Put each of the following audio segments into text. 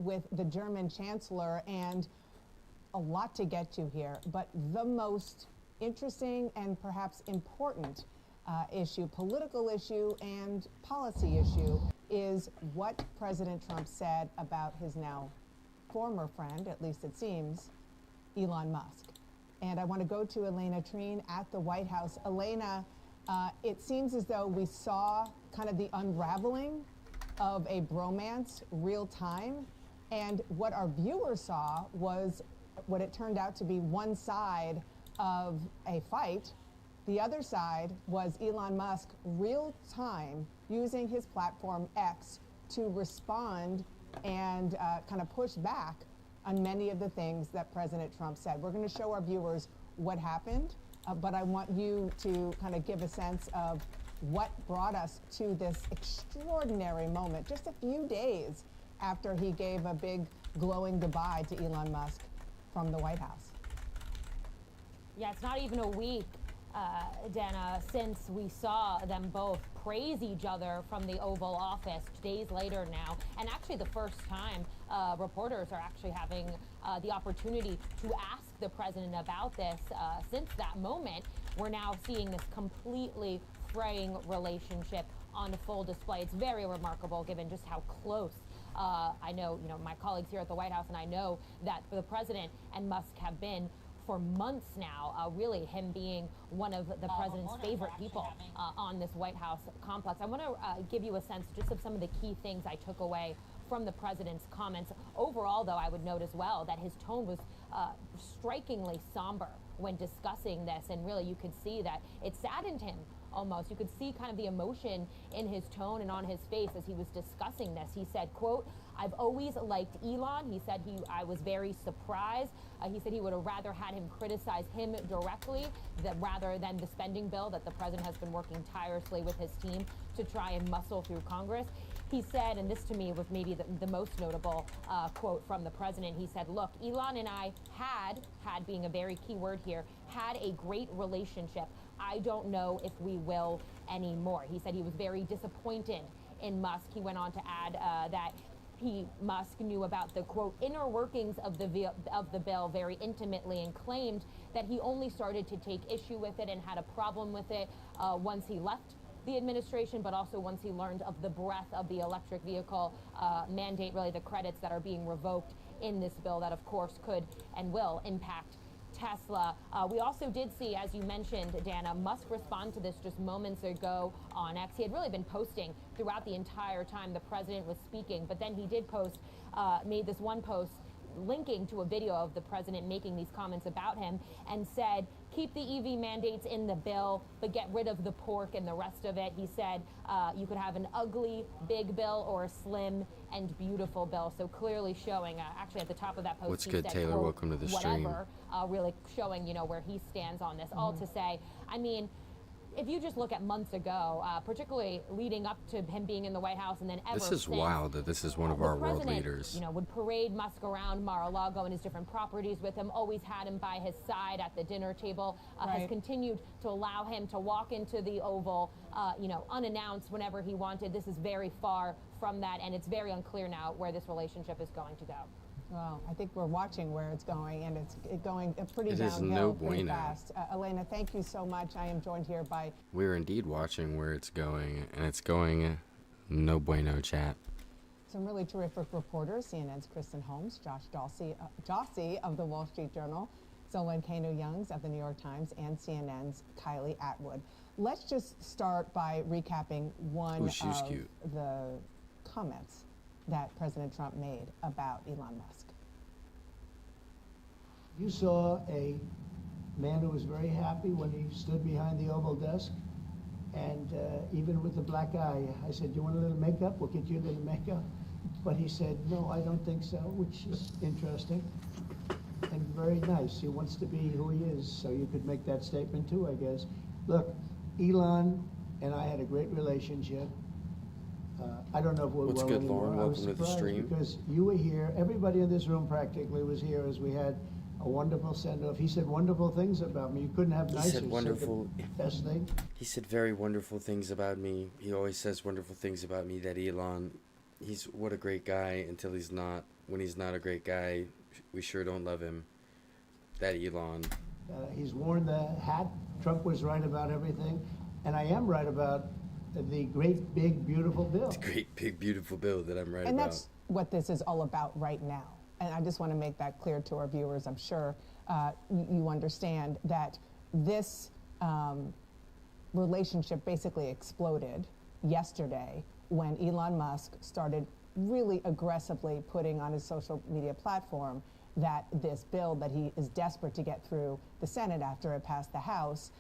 with the German Chancellor, and a lot to get to here, but the most interesting and perhaps important issue, political issue and policy issue, is what President Trump said about his now former friend, at least it seems, Elon Musk. And I want to go to Elena Treen at the White House. Elena, it seems as though we saw kind of the unraveling of a bromance real time. And what our viewers saw was what it turned out to be one side of a fight. The other side was Elon Musk real time using his platform X to respond and kind of push back on many of the things that President Trump said. We're going to show our viewers what happened, but I want you to kind of give a sense of what brought us to this extraordinary moment just a few days after he gave a big glowing goodbye to Elon Musk from the White House. Yeah, it's not even a week, Dana, since we saw them both praise each other from the Oval Office days later now. And actually the first time reporters are actually having the opportunity to ask the president about this. Since that moment, we're now seeing this completely fraying relationship on full display. It's very remarkable given just how close I know, my colleagues here at the White House, and I know that the president and Musk have been for months now, really him being one of the president's favorite people on this White House complex. I want to give you a sense just of some of the key things I took away from the president's comments. Overall, though, I would note as well that his tone was strikingly somber when discussing this, and really you could see that it saddened him almost. You could see kind of the emotion in his tone and on his face as he was discussing this. He said, quote, "I've always liked Elon." He said I was very surprised. He said he would have rather had him criticize him directly rather than the spending bill that the president has been working tirelessly with his team to try and muscle through Congress. He said, and this to me was maybe the most notable quote from the president, he said, "Look, Elon and I had being a very key word here, had a great relationship. I don't know if we will anymore." He said he was very disappointed in Musk. He went on to add that Musk knew about the, quote, inner workings of the bill very intimately, and claimed that he only started to take issue with it and had a problem with it once he left the administration, but also once he learned of the breadth of the electric vehicle mandate, really the credits that are being revoked in this bill that, of course, could and will impact Tesla. We also did see, as you mentioned, Dana, Musk respond to this just moments ago on X. He had really been posting throughout the entire time the president was speaking, but then he did made this one post linking to a video of the president making these comments about him, and said, "Keep the EV mandates in the bill, but get rid of the pork and the rest of it." He said you could have an ugly big bill or a slim and beautiful bill. So clearly showing, actually at the top of that post, What's he good, said, Taylor? quote, Welcome to the stream. whatever, really showing, where he stands on this. All to say, I mean, if you just look at months ago, particularly leading up to him being in the White House, and then ever This is since, wild that this is one of our world leaders. would parade Musk around Mar-a-Lago and his different properties with him, always had him by his side at the dinner table, has continued to allow him to walk into the Oval, unannounced whenever he wanted. This is very far from that, and it's very unclear now where this relationship is going to go. Well, I think we're watching where it's going, and it's going pretty It is downhill no pretty bueno. fast. Elena, thank you so much. I am joined here by... We're indeed watching where it's going, and it's going no bueno, chat. some really terrific reporters, CNN's Kristen Holmes, Josh Jossie of the Wall Street Journal, Zolan Kanu-Youngs of the New York Times, and CNN's Kylie Atwood. Let's just start by recapping one of the comments that President Trump made about Elon Musk. You saw a man who was very happy when he stood behind the Oval desk, and even with the black eye, I said, "You want a little makeup? We'll get you a little makeup." But he said, "No, I don't think so," which is interesting and very nice. He wants to be who he is, so you could make that statement too, I guess. Look, Elon and I had a great relationship. I don't know if we're What's well good, anymore. Lauren? I was Welcome to the surprised stream. because you were here. Everybody in this room practically was here as we had a wonderful send-off. He said wonderful things about me. You couldn't have nicer. He said wonderful. The best thing. He said very wonderful things about me. He always says wonderful things about me. That Elon, what a great guy until he's not. when he's not a great guy. We sure don't love him. That Elon. He's worn the hat. Trump was right about everything. And I am right about the great, big, beautiful bill. The great, big, beautiful bill that I'm right And about. that's what this is all about right now. And I just want to make that clear to our viewers. I'm sure you understand that this relationship basically exploded yesterday when Elon Musk started really aggressively putting on his social media platform that this bill that he is desperate to get through the Senate after it passed the House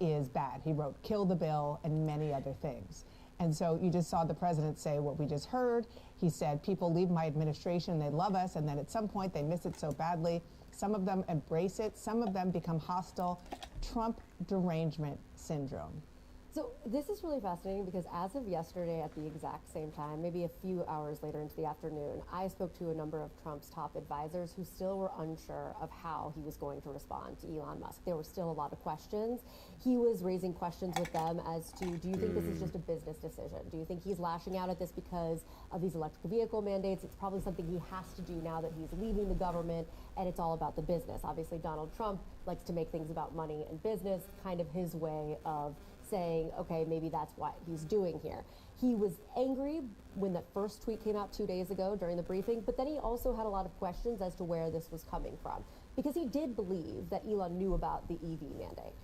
is bad. He wrote, "Kill the bill," and many other things. And so you just saw the president say what we just heard. He said, people leave my administration, they love us, and then at some point they miss it so badly. Some of them embrace it, some of them become hostile. Trump derangement syndrome. So this is really fascinating because as of yesterday at the exact same time, maybe a few hours later into the afternoon, I spoke to a number of Trump's top advisors who still were unsure of how he was going to respond to Elon Musk. There were still a lot of questions. He was raising questions with them as to, do you think this is just a business decision? Do you think he's lashing out at this because of these electric vehicle mandates? It's probably something he has to do now that he's leaving the government and it's all about the business. Obviously, Donald Trump likes to make things about money and business, kind of his way of saying, okay, maybe that's what he's doing here. He was angry when that first tweet came out 2 days ago during the briefing, but then he also had a lot of questions as to where this was coming from, because he did believe that Elon knew about the EV mandate.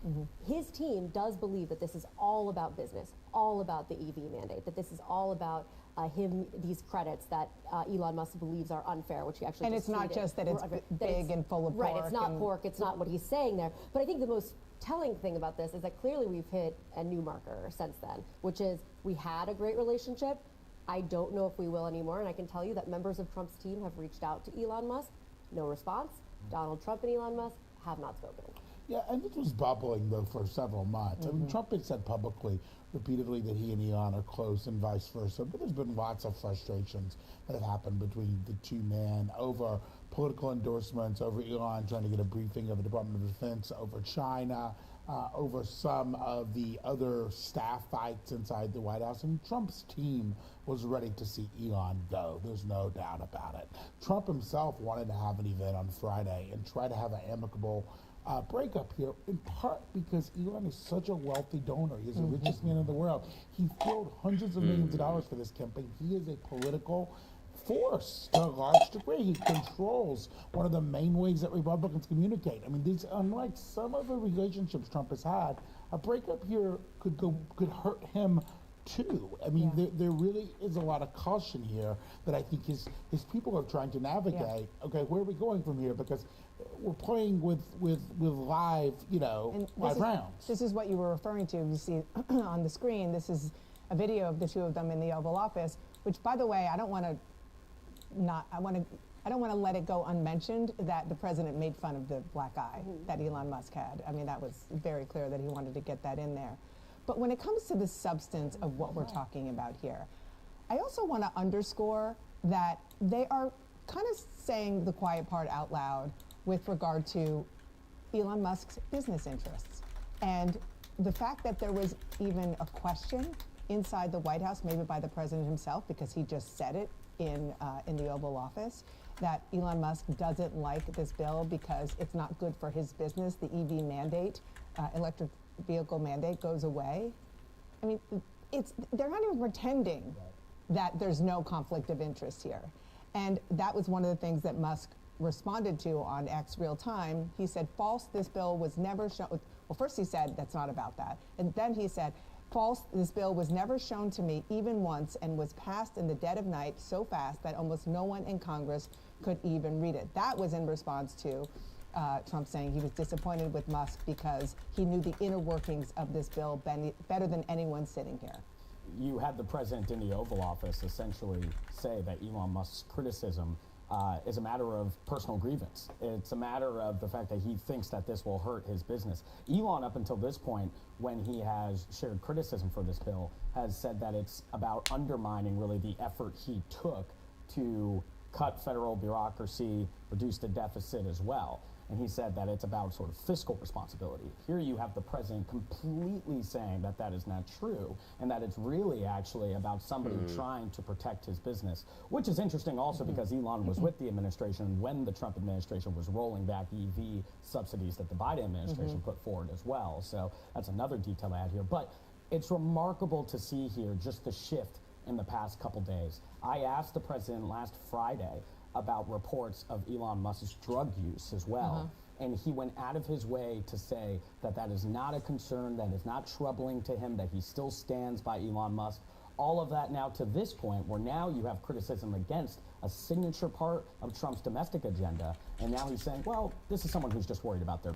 His team does believe that this is all about business, all about the EV mandate, that this is all about these credits that Elon Musk believes are unfair, which he actually And just it's not tweeted. just that it's big and full of pork. Right, it's not pork, it's not what he's saying there. But I think the most telling thing about this is that clearly we've hit a new marker since then, which is we had a great relationship. I don't know if we will anymore, and I can tell you that members of Trump's team have reached out to Elon Musk, no response. Donald Trump and Elon Musk have not spoken. Yeah, and this was bubbling, though, for several months. I mean, Trump had said publicly, repeatedly, that he and Elon are close and vice versa, but there's been lots of frustrations that have happened between the two men over political endorsements, over Elon trying to get a briefing of the Department of Defense, over China, over some of the other staff fights inside the White House. And Trump's team was ready to see Elon go. There's no doubt about it. Trump himself wanted to have an event on Friday and try to have an amicable breakup here, in part because Elon is such a wealthy donor. He's the richest man in the world. He filled hundreds of millions of dollars for this campaign. He is a political force to a large degree. He controls one of the main ways that Republicans communicate. I mean, these, unlike some of the relationships Trump has had, a breakup here could hurt him too. I mean, there really is a lot of caution here that I think his people are trying to navigate. Okay, where are we going from here? Because we're playing with live, live rounds. This is what you were referring to. You see on the screen, this is a video of the two of them in the Oval Office, which, by the way, I don't want to let it go unmentioned that the president made fun of the black eye that Elon Musk had. I mean, that was very clear that he wanted to get that in there. But when it comes to the substance of what we're talking about here, I also want to underscore that they are kind of saying the quiet part out loud with regard to Elon Musk's business interests. And the fact that there was even a question inside the White House, maybe by the president himself, because he just said it in the Oval Office, that Elon Musk doesn't like this bill because it's not good for his business. The EV mandate, electric vehicle mandate, goes away. I mean, they're not even pretending that there's no conflict of interest here. And that was one of the things that Musk responded to on X Real Time. He said, false, this bill was never shown. Well, first he said, that's not about that. And then he said, false, this bill was never shown to me even once and was passed in the dead of night so fast that almost no one in Congress could even read it. That was in response to Trump saying he was disappointed with Musk because he knew the inner workings of this bill better than anyone sitting here. You had the president in the Oval Office essentially say that Elon Musk's criticism is a matter of personal grievance. It's a matter of the fact that he thinks that this will hurt his business. Elon, up until this point, when he has shared criticism for this bill, has said that it's about undermining really the effort he took to cut federal bureaucracy, reduce the deficit as well. and he said that it's about sort of fiscal responsibility. Here you have the president completely saying that that is not true, and that it's really actually about somebody trying to protect his business, which is interesting also because Elon was with the administration when the Trump administration was rolling back EV subsidies that the Biden administration put forward as well. So that's another detail to add here. But it's remarkable to see here just the shift in the past couple days. I asked the president last Friday about reports of Elon Musk's drug use as well. And he went out of his way to say that that is not a concern, that is not troubling to him, that he still stands by Elon Musk. All of that now to this point where now you have criticism against a signature part of Trump's domestic agenda. And now he's saying, well, this is someone who's just worried about their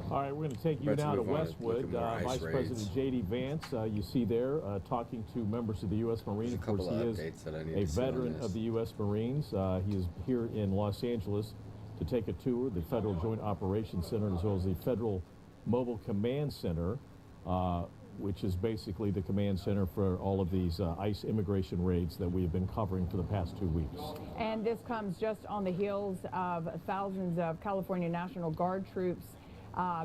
All right, we're going to take you now to Westwood. Vice President J.D. Vance, you see there, talking to members of the U.S. Marine. Of course, he is a veteran of the U.S. Marines. He is here in Los Angeles to take a tour, the Federal Joint Operations Center, as well as the Federal Mobile Command Center, which is basically the command center for all of these ICE immigration raids that we have been covering for the past 2 weeks. And this comes just on the heels of thousands of California National Guard troops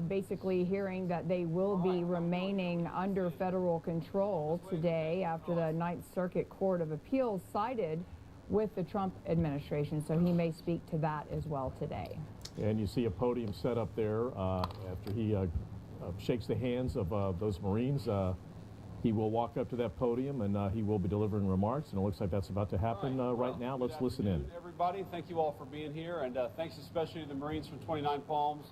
basically hearing that they will be remaining under federal control today after the Ninth Circuit Court of Appeals sided with the Trump administration. So he may speak to that as well today. And you see a podium set up there after he shakes the hands of those Marines. He will walk up to that podium and he will be delivering remarks, and it looks like that's about to happen right now. Let's listen in. Everybody, thank you all for being here, and thanks especially to the Marines from 29 Palms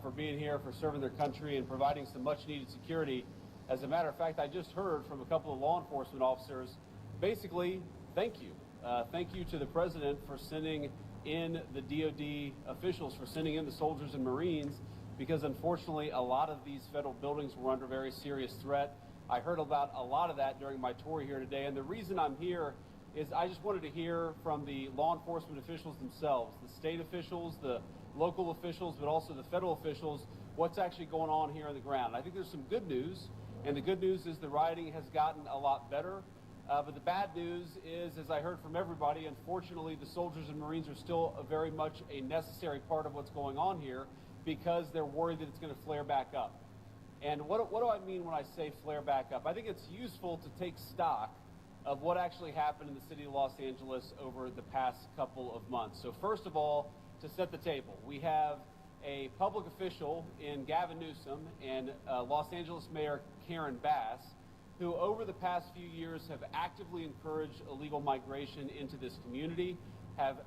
for being here, for serving their country and providing some much needed security. As a matter of fact, I just heard from a couple of law enforcement officers, basically, thank you. Thank you to the president for sending in the DOD officials, for sending in the soldiers and Marines, because unfortunately a lot of these federal buildings were under very serious threat. I heard about a lot of that during my tour here today, and the reason I'm here is I just wanted to hear from the law enforcement officials themselves, the state officials, the local officials, but also the federal officials, what's actually going on here on the ground. I think there's some good news, and the good news is the rioting has gotten a lot better. But the bad news is, as I heard from everybody, unfortunately the soldiers and Marines are still very much a necessary part of what's going on here because they're worried that it's going to flare back up. And what do I mean when I say flare back up? I think it's useful to take stock of what actually happened in the city of Los Angeles over the past couple of months. So first of all, to set the table, we have a public official in Gavin Newsom and Los Angeles Mayor Karen Bass, who over the past few years have actively encouraged illegal migration into this community, have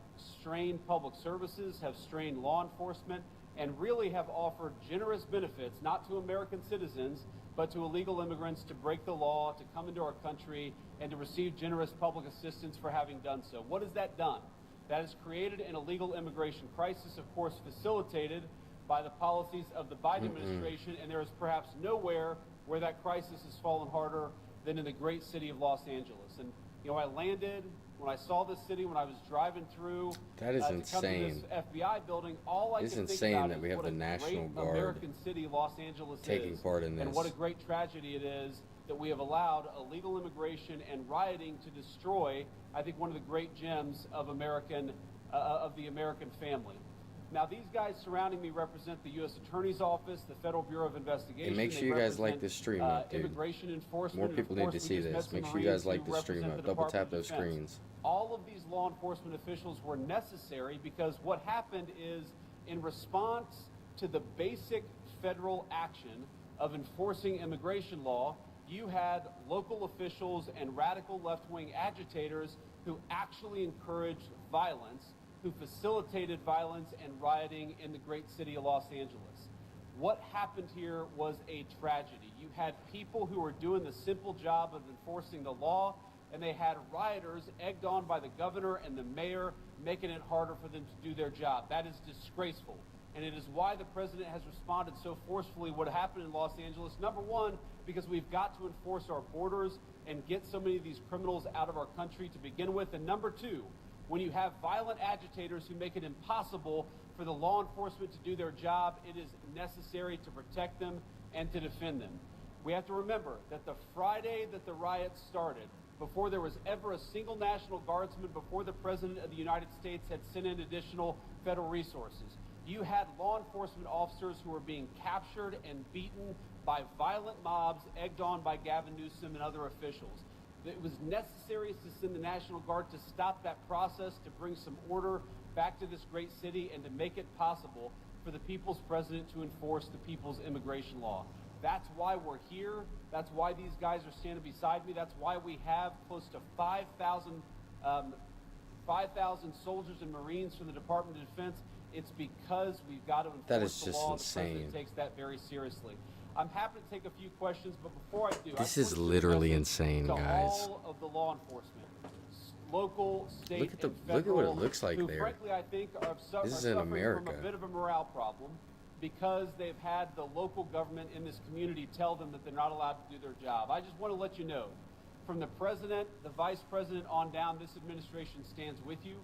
strained public services, have strained law enforcement, and really have offered generous benefits, not to American citizens, but to illegal immigrants to break the law, to come into our country, and to receive generous public assistance for having done so. What has that done? That has created an illegal immigration crisis, of course, facilitated by the policies of the Biden administration, and there is perhaps nowhere where that crisis has fallen harder than in the great city of Los Angeles. And, you know, I landed, when I saw this city, when I was driving through that is to insane. come to this FBI building, all I can think about is what a great American city Los Angeles taking is, part in this. and what a great tragedy it is that we have allowed illegal immigration and rioting to destroy, I think, one of the great gems of the American family. Now, these guys surrounding me represent the U.S. Attorney's Office, the Federal Bureau of Investigation. And make sure you guys like this stream up, dude. Immigration enforcement. More people need to see this. Make sure you guys like the stream up. Double tap those screens. All of these law enforcement officials were necessary because what happened is, in response to the basic federal action of enforcing immigration law, you had local officials and radical left-wing agitators who actually encouraged violence, who facilitated violence and rioting in the great city of Los Angeles. What happened here was a tragedy. You had people who were doing the simple job of enforcing the law, and they had rioters egged on by the governor and the mayor, making it harder for them to do their job. That is disgraceful. And it is why the president has responded so forcefully what happened in Los Angeles. Number one, because we've got to enforce our borders and get so many of these criminals out of our country to begin with. And number two, when you have violent agitators who make it impossible for the law enforcement to do their job, it is necessary to protect them and to defend them. We have to remember that the Friday that the riots started, before there was ever a single National Guardsman, before the President of the United States had sent in additional federal resources, you had law enforcement officers who were being captured and beaten by violent mobs egged on by Gavin Newsom and other officials. It was necessary to send the National Guard to stop that process, to bring some order back to this great city, and to make it possible for the people's president to enforce the people's immigration law. That's why we're here. That's why these guys are standing beside me. That's why we have close to 5,000 soldiers and Marines from the Department of Defense. It's because we've got to enforce the law. The president takes that very seriously. I'm happy to take a few questions, but before I do, this is literally insane, guys. All of the law enforcement, local, state, look at and federal, look at what it looks like who, there. frankly, I think are suffering from a bit of a morale problem because they've had the local government in this community tell them that they're not allowed to do their job. I just want to let you know, from the president, the vice president on down, this administration stands with you.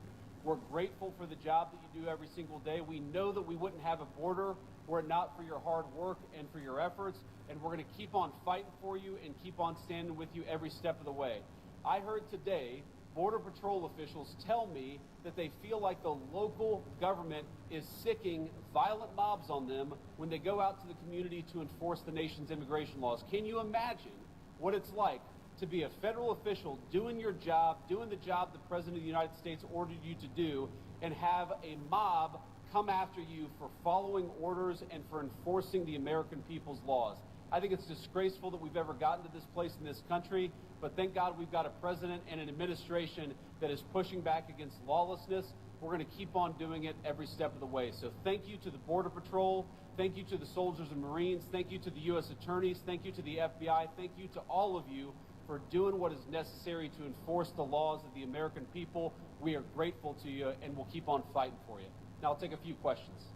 We're grateful for the job that you do every single day. We know that we wouldn't have a border were it not for your hard work and for your efforts, and we're going to keep on fighting for you and keep on standing with you every step of the way. I heard today Border Patrol officials tell me that they feel like the local government is sicking violent mobs on them when they go out to the community to enforce the nation's immigration laws. Can you imagine what it's like to be a federal official doing your job, doing the job the President of the United States ordered you to do, and have a mob come after you for following orders and for enforcing the American people's laws? I think it's disgraceful that we've ever gotten to this place in this country, but thank God we've got a president and an administration that is pushing back against lawlessness. We're going to keep on doing it every step of the way. So thank you to the Border Patrol. Thank you to the soldiers and Marines. Thank you to the U.S. attorneys. Thank you to the FBI. Thank you to all of you for doing what is necessary to enforce the laws of the American people. We are grateful to you, and we'll keep on fighting for you. Now I'll take a few questions.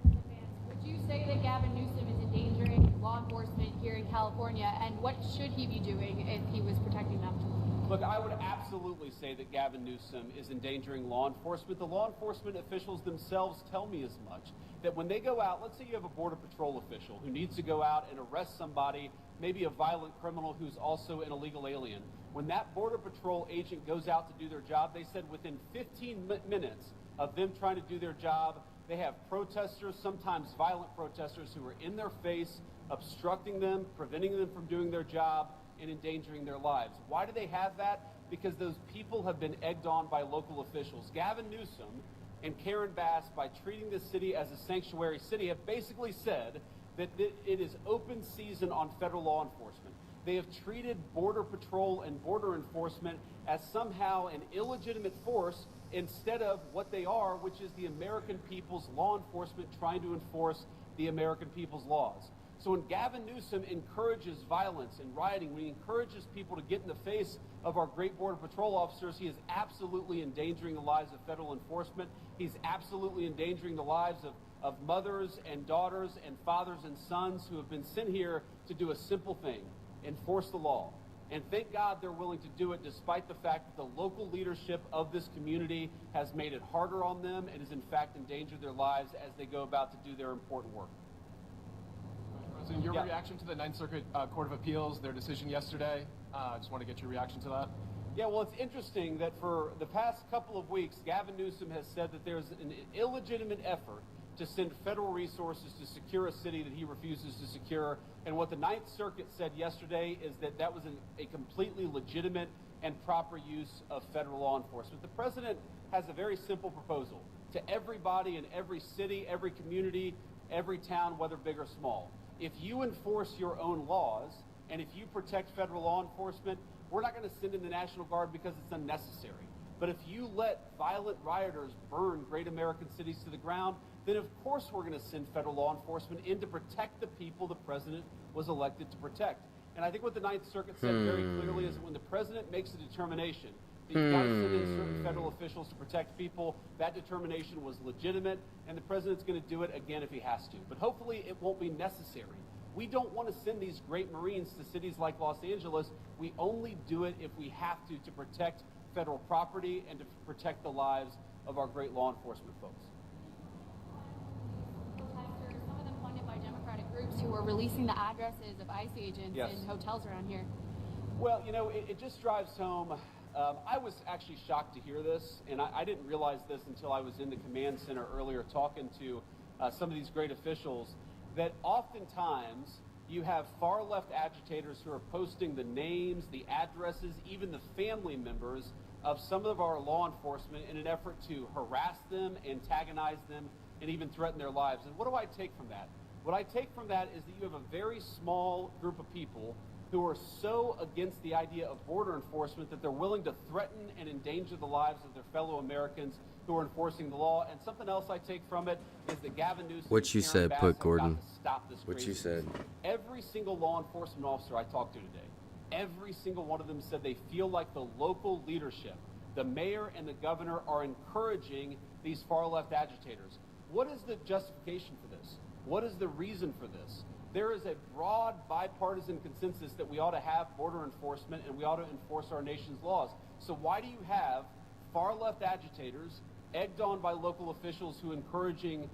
Would you say that Gavin Newsom is endangering law enforcement here in California, and what should he be doing if he was protecting them? Look, I would absolutely say that Gavin Newsom is endangering law enforcement. The law enforcement officials themselves tell me as much, that when they go out, let's say you have a Border Patrol official who needs to go out and arrest somebody, maybe a violent criminal who's also an illegal alien. When that Border Patrol agent goes out to do their job, they said within 15 minutes of them trying to do their job, they have protesters, sometimes violent protesters, who are in their face, obstructing them, preventing them from doing their job, and endangering their lives. Why do they have that? Because those people have been egged on by local officials. Gavin Newsom and Karen Bass, by treating this city as a sanctuary city, have basically said that it is open season on federal law enforcement. They have treated Border Patrol and border enforcement as somehow an illegitimate force instead of what they are, which is the American people's law enforcement trying to enforce the American people's laws. So when Gavin Newsom encourages violence and rioting, when he encourages people to get in the face of our great Border Patrol officers, he is absolutely endangering the lives of federal enforcement. He's absolutely endangering the lives of mothers and daughters and fathers and sons who have been sent here to do a simple thing: enforce the law. And thank God they're willing to do it, despite the fact that the local leadership of this community has made it harder on them and has in fact endangered their lives as they go about to do their important work. President, your reaction to the Ninth Circuit Court of Appeals, their decision yesterday, I just want to get your reaction to that. Yeah, well, it's interesting that for the past couple of weeks, Gavin Newsom has said that there's an illegitimate effort to send federal resources to secure a city that he refuses to secure. And what the Ninth Circuit said yesterday is that that was a completely legitimate and proper use of federal law enforcement. The president has a very simple proposal to everybody in every city, every community, every town, whether big or small. If you enforce your own laws and if you protect federal law enforcement, we're not going to send in the National Guard because it's unnecessary. But if you let violent rioters burn great American cities to the ground, then of course we're going to send federal law enforcement in to protect the people the president was elected to protect. And I think what the Ninth Circuit said very clearly is that when the president makes a determination that you've got to send in certain federal officials to protect people, that determination was legitimate, and the president's going to do it again if he has to. But hopefully it won't be necessary. We don't want to send these great Marines to cities like Los Angeles. We only do it if we have to protect federal property and to protect the lives of our great law enforcement folks. Protesters, some of them funded by Democratic groups, who were releasing the addresses of ICE agents Yes. in hotels around here. Well, you know, it just drives home. I was actually shocked to hear this, and I didn't realize this until I was in the command center earlier talking to some of these great officials, that oftentimes you have far left agitators who are posting the names, the addresses, even the family members of some of our law enforcement in an effort to harass them, antagonize them, and even threaten their lives. And what do I take from that? What I take from that is that you have a very small group of people who are so against the idea of border enforcement that they're willing to threaten and endanger the lives of their fellow Americans who are enforcing the law. And something else I take from it is that Gavin Newsom What you and Karen said, Bass put have Gordon. got to stop this What you craziness. said. Every single law enforcement officer I talked to today, every single one of them said they feel like the local leadership, the mayor and the governor, are encouraging these far left agitators. What is the justification for this? What is the reason for this? There is a broad bipartisan consensus that we ought to have border enforcement and we ought to enforce our nation's laws. So why do you have far left agitators egged on by local officials who are encouraging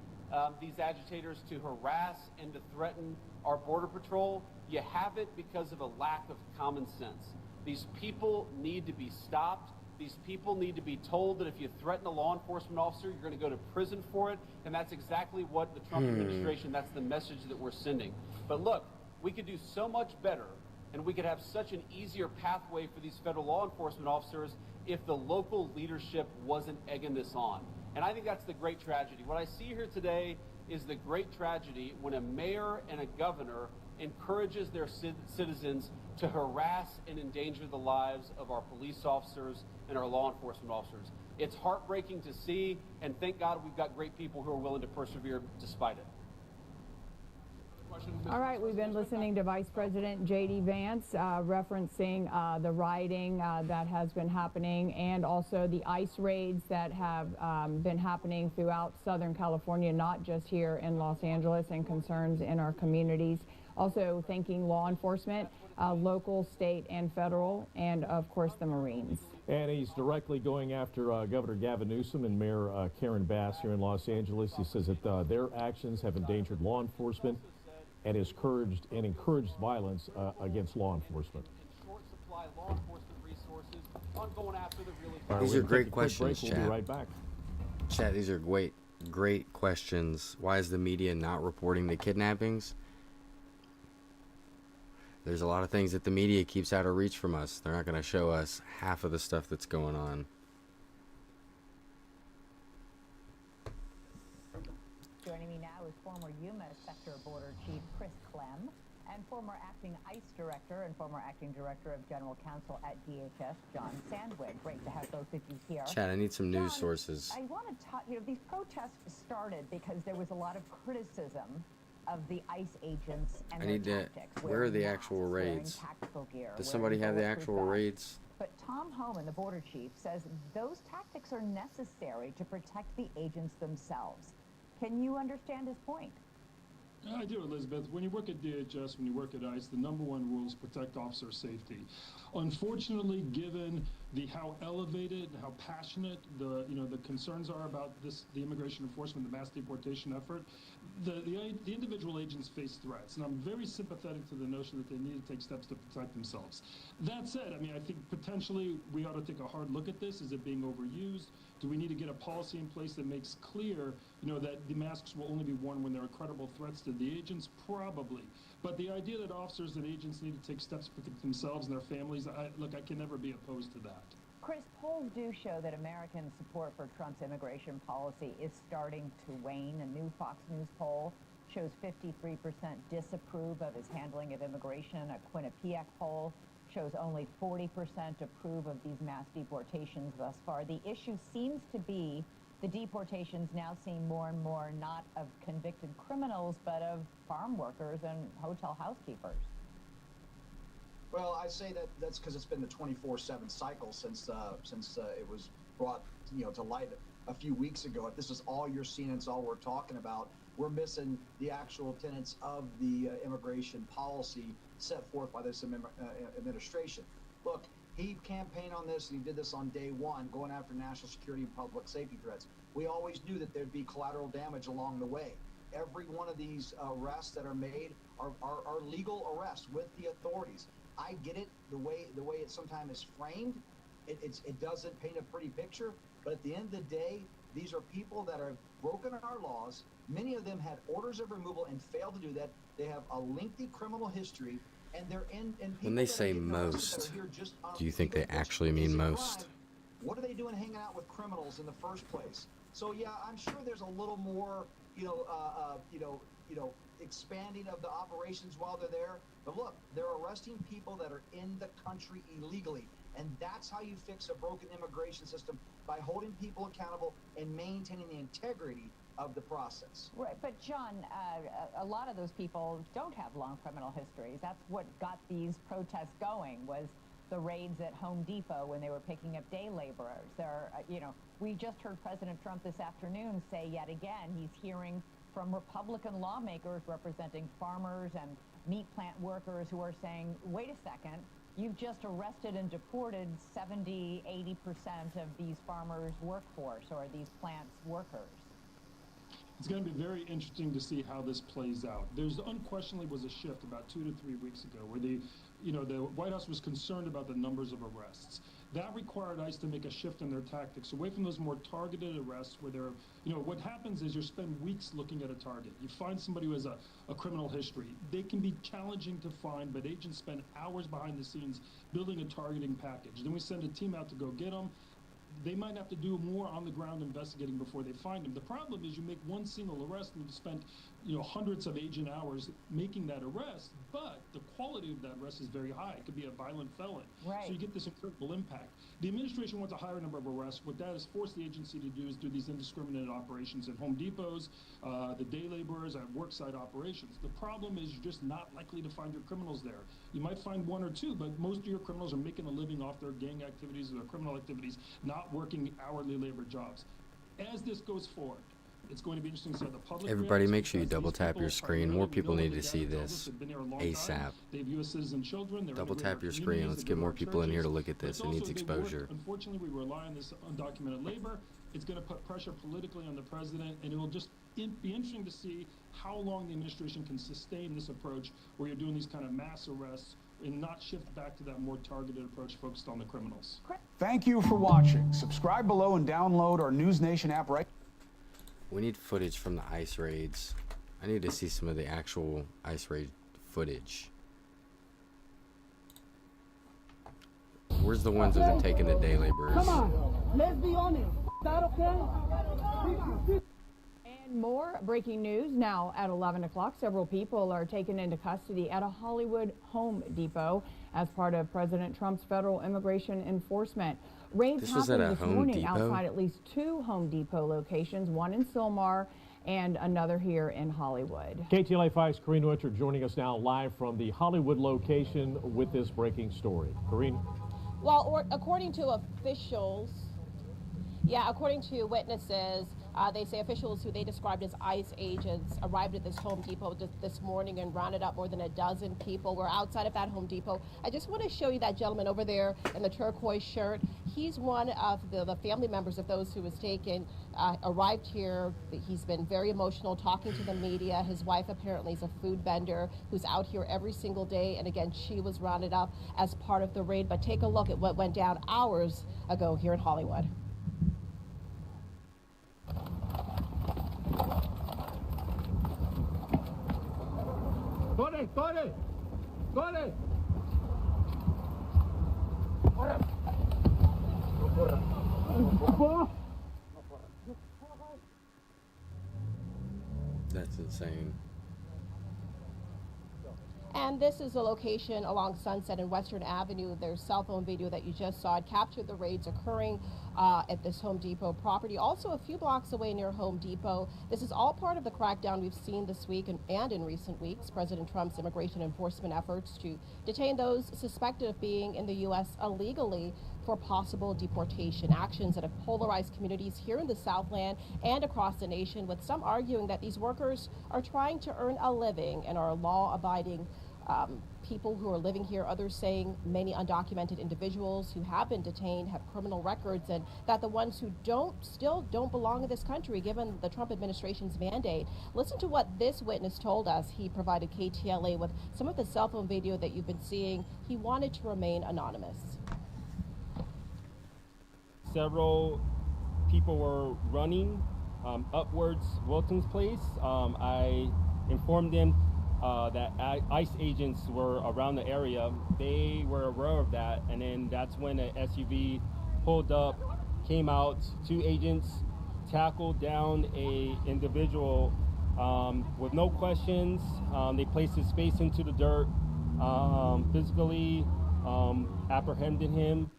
these agitators to harass and to threaten our border patrol? You have it because of a lack of common sense. These people need to be stopped. These people need to be told that if you threaten a law enforcement officer, you're going to go to prison for it. And that's exactly what the Trump administration, that's the message that we're sending. But look, we could do so much better, and we could have such an easier pathway for these federal law enforcement officers if the local leadership wasn't egging this on. And I think that's the great tragedy. What I see here today is the great tragedy when a mayor and a governor encourages their citizens to harass and endanger the lives of our police officers and our law enforcement officers. It's heartbreaking to see, and thank God we've got great people who are willing to persevere despite it. All right, we've been listening to Vice President J.D. Vance referencing the rioting that has been happening, and also the ICE raids that have been happening throughout Southern California, not just here in Los Angeles, and concerns in our communities. Also thanking law enforcement, local, state, and federal, and of course the Marines. And he's directly going after Governor Gavin Newsom and Mayor Karen Bass here in Los Angeles. He says that their actions have endangered law enforcement and has encouraged violence against law enforcement. These are great questions, We'll chat. be right back. Chat, these are great questions. Why is the media not reporting the kidnappings? There's a lot of things that the media keeps out of reach from us. They're not going to show us half of the stuff that's going on. Joining me now is former Yuma Sector Border Chief Chris Clem and former acting ICE Director and former acting Director of General Counsel at DHS, John Sandwig. Great to have both of you here. Chat, I need some news John, sources. I want to talk, these protests started because there was a lot of criticism of the ICE agents and their tactics. Where are the actual raids? Gear, Does somebody have the actual raids? But Tom Homan, the border chief, says those tactics are necessary to protect the agents themselves. Can you understand his point? I do, Elizabeth. When you work at DHS, when you work at ICE, the number one rule is protect officer safety. Unfortunately, given how elevated, how passionate the concerns are about the immigration enforcement, the mass deportation effort, the individual agents face threats, and I'm very sympathetic to the notion that they need to take steps to protect themselves. That said, I think potentially we ought to take a hard look at this. Is it being overused? Do we need to get a policy in place that makes clear, that the masks will only be worn when there are credible threats to the agents? Probably. But the idea that officers and agents need to take steps to protect themselves and their families, I can never be opposed to that. Chris, polls do show that American support for Trump's immigration policy is starting to wane. A new Fox News poll shows 53% disapprove of his handling of immigration. A Quinnipiac poll shows only 40% approve of these mass deportations thus far. The issue seems to be the deportations now seem more and more not of convicted criminals, but of farm workers and hotel housekeepers. Well, I say that's because it's been the 24/7 cycle since it was brought to light a few weeks ago. If this is all you're seeing, it's all we're talking about, we're missing the actual tenets of the immigration policy set forth by this administration. Look, he campaigned on this, and he did this on day one, going after national security and public safety threats. We always knew that there'd be collateral damage along the way. every one of these arrests that are made are legal arrests with the authorities. I get it, the way it sometimes is framed, it doesn't paint a pretty picture, but at the end of the day, these are people that have broken our laws. Many of them had orders of removal and failed to do that. They have a lengthy criminal history, and they're in When they say most, do you think they actually mean most? What are they doing hanging out with criminals in the first place? So yeah, I'm sure there's a little more, expanding of the operations while they're there. But look, they're arresting people that are in the country illegally. And that's how you fix a broken immigration system, by holding people accountable and maintaining the integrity of the process. Right, but John, a lot of those people don't have long criminal histories. That's what got these protests going, was the raids at Home Depot when they were picking up day laborers. We just heard President Trump this afternoon say yet again he's hearing from Republican lawmakers representing farmers and meat plant workers who are saying, wait a second, you've just arrested and deported 70, 80% of these farmers' workforce, or these plants' workers. It's going to be very interesting to see how this plays out. There's unquestionably was a shift about 2 to 3 weeks ago where the White House was concerned about the numbers of arrests. That required ICE to make a shift in their tactics away from those more targeted arrests where they're, what happens is you spend weeks looking at a target. You find somebody who has a criminal history. They can be challenging to find, but agents spend hours behind the scenes building a targeting package. Then we send a team out to go get them. They might have to do more on the ground investigating before they find them. The problem is you make one single arrest and you've spent hundreds of agent hours making that arrest, but the quality of that arrest is very high. It could be a violent felon. Right. So you get this incredible impact. The administration wants a higher number of arrests. What that has forced the agency to do is do these indiscriminate operations at Home Depots, the day laborers, at worksite operations. The problem is you're just not likely to find your criminals there. You might find one or two, but most of your criminals are making a living off their gang activities or their criminal activities, not working hourly labor jobs. As this goes forward, it's going to be interesting to see how the public. Everybody, make sure you double tap your screen. More people need to see this ASAP. They have U.S. citizen children. Double tap your screen. Let's get more people in here to look at this. It needs exposure. Unfortunately, we rely on this undocumented labor. It's going to put pressure politically on the president, and it will just be interesting to see how long the administration can sustain this approach where you're doing these kind of mass arrests and not shift back to that more targeted approach focused on the criminals. Thank you for watching. Subscribe below and download our News Nation app right. We need footage from the ICE raids. I need to see some of the actual ICE raid footage. Where's the ones that have taken the day laborers? Come on, let's be honest. Is that okay? And more breaking news now at 11 o'clock. Several people are taken into custody at a Hollywood Home Depot as part of President Trump's federal immigration enforcement. Raids happened this morning outside at least 2 Home Depot locations, one in Sylmar and another here in Hollywood. KTLA 5's Corrine Winter joining us now live from the Hollywood location with this breaking story. Corrine? Well, according to officials, according to witnesses, they say officials who they described as ICE agents arrived at this Home Depot this morning and rounded up more than a dozen people. We're outside of that Home Depot. I just want to show you that gentleman over there in the turquoise shirt. He's one of the family members of those who was taken, arrived here. He's been very emotional talking to the media. His wife apparently is a food vendor who's out here every single day. And again, she was rounded up as part of the raid. But take a look at what went down hours ago here in Hollywood. Corre, corre, corre. That's insane. And this is a location along Sunset and Western Avenue. There's cell phone video that you just saw. It captured the raids occurring at this Home Depot property. Also a few blocks away near Home Depot. This is all part of the crackdown we've seen this week and in recent weeks. President Trump's immigration enforcement efforts to detain those suspected of being in the U.S. illegally for possible deportation. Actions that have polarized communities here in the Southland and across the nation, with some arguing that these workers are trying to earn a living and are law-abiding people who are living here, others saying many undocumented individuals who have been detained have criminal records, and that the ones who still don't belong in this country given the Trump administration's mandate. Listen to what this witness told us. He provided KTLA with some of the cell phone video that you've been seeing. He wanted to remain anonymous. Several people were running upwards Wilton's Place. I informed them that ICE agents were around the area. They were aware of that, and then that's when an SUV pulled up, came out, 2 agents tackled down a individual with no questions. They placed his face into the dirt, physically apprehended him.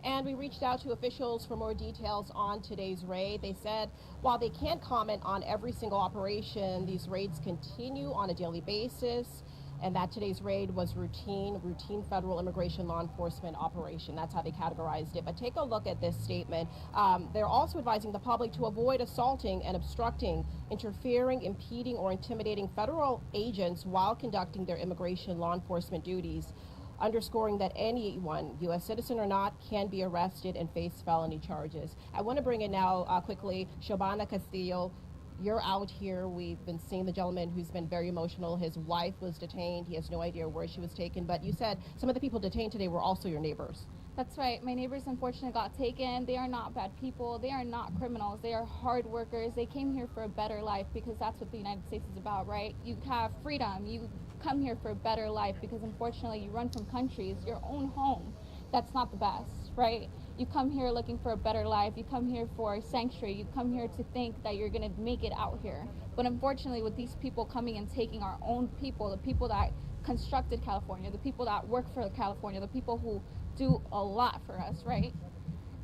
And we reached out to officials for more details on today's raid. They said while they can't comment on every single operation, these raids continue on a daily basis, and that today's raid was routine federal immigration law enforcement operation. That's how they categorized it. But take a look at this statement. They're also advising the public to avoid assaulting and obstructing, interfering, impeding, or intimidating federal agents while conducting their immigration law enforcement duties, underscoring that anyone, U.S. citizen or not, can be arrested and face felony charges. I want to bring in now quickly Shabana Castillo. You're out here. We've been seeing the gentleman who's been very emotional. His wife was detained. He has no idea where she was taken. But you said some of the people detained today were also your neighbors. That's right. My neighbors unfortunately got taken. They are not bad people. They are not criminals. They are hard workers. They came here for a better life because that's what the United States is about, right? You have freedom. You come here for a better life because unfortunately you run from countries, your own home. That's not the best, right? You come here looking for a better life. You come here for sanctuary. You come here to think that you're going to make it out here. But unfortunately, with these people coming and taking our own people, the people that constructed California, the people that work for California, the people who do a lot for us, right?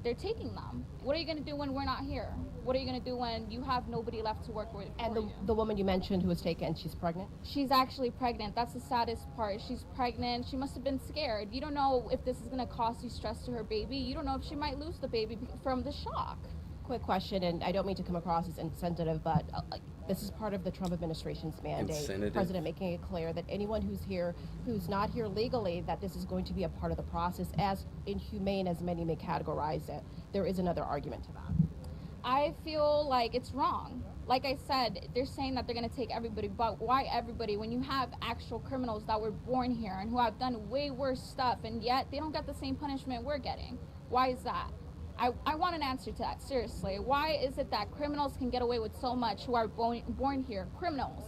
They're taking them. What are you going to do when we're not here? What are you going to do when you have nobody left to work with? And the woman you mentioned who was taken, she's pregnant? She's actually pregnant. That's the saddest part. She's pregnant. She must have been scared. You don't know if this is going to cause you stress to her baby. You don't know if she might lose the baby from the shock. Quick question, and I don't mean to come across as insensitive, but this is part of the Trump administration's mandate. The president making it clear that anyone who's here, who's not here legally, that this is going to be a part of the process, as inhumane as many may categorize it. There is another argument to that. I feel like it's wrong. Like I said, they're saying that they're going to take everybody, but why everybody when you have actual criminals that were born here and who have done way worse stuff, and yet they don't get the same punishment we're getting? Why is that? I want an answer to that, seriously. Why is it that criminals can get away with so much who are born here, criminals,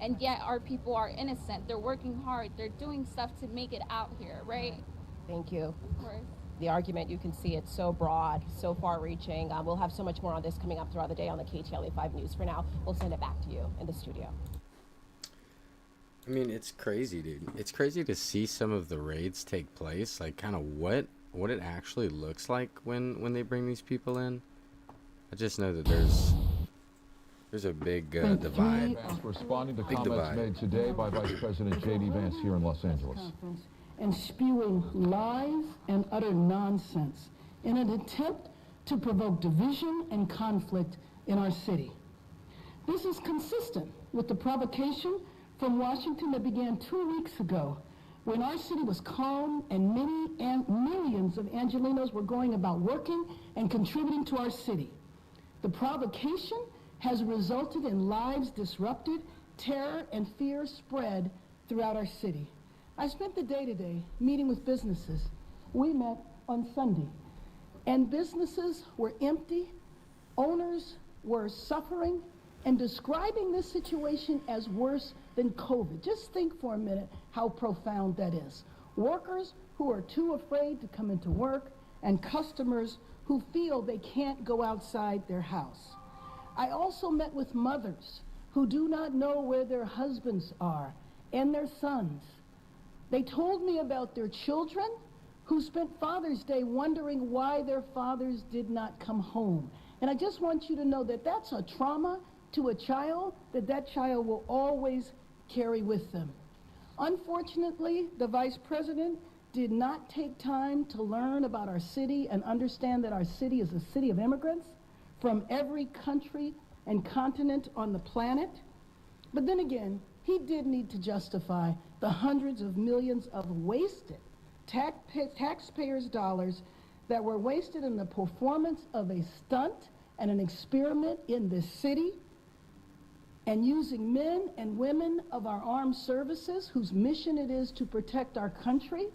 and yet our people are innocent? They're working hard. They're doing stuff to make it out here, right? Thank you. Of course. The argument, you can see it's so broad, so far-reaching. We'll have so much more on this coming up throughout the day on the KTLA 5 News. For now, we'll send it back to you in the studio. I mean, it's crazy, dude. It's crazy to see some of the raids take place, like kind of what it actually looks like when they bring these people in. I just know that there's a big divide. Responding to comments made today by Vice President J.D. Vance here in Los Angeles. And spewing lies and utter nonsense in an attempt to provoke division and conflict in our city. This is consistent with the provocation from Washington that began 2 weeks ago, when our city was calm and millions of Angelenos were going about working and contributing to our city. The provocation has resulted in lives disrupted, terror and fear spread throughout our city. I spent the day today meeting with businesses. We met on Sunday, and businesses were empty, owners were suffering, and describing this situation as worse than COVID. Just think for a minute how profound that is. Workers who are too afraid to come into work, and customers who feel they can't go outside their house. I also met with mothers who do not know where their husbands are and their sons. They told me about their children who spent Father's Day wondering why their fathers did not come home. And I just want you to know that that's a trauma to a child that child will always carry with them. Unfortunately, the Vice President did not take time to learn about our city and understand that our city is a city of immigrants from every country and continent on the planet. But then again, he did need to justify the hundreds of millions of wasted taxpayers' dollars that were wasted in the performance of a stunt and an experiment in this city, and using men and women of our armed services whose mission it is to protect our country.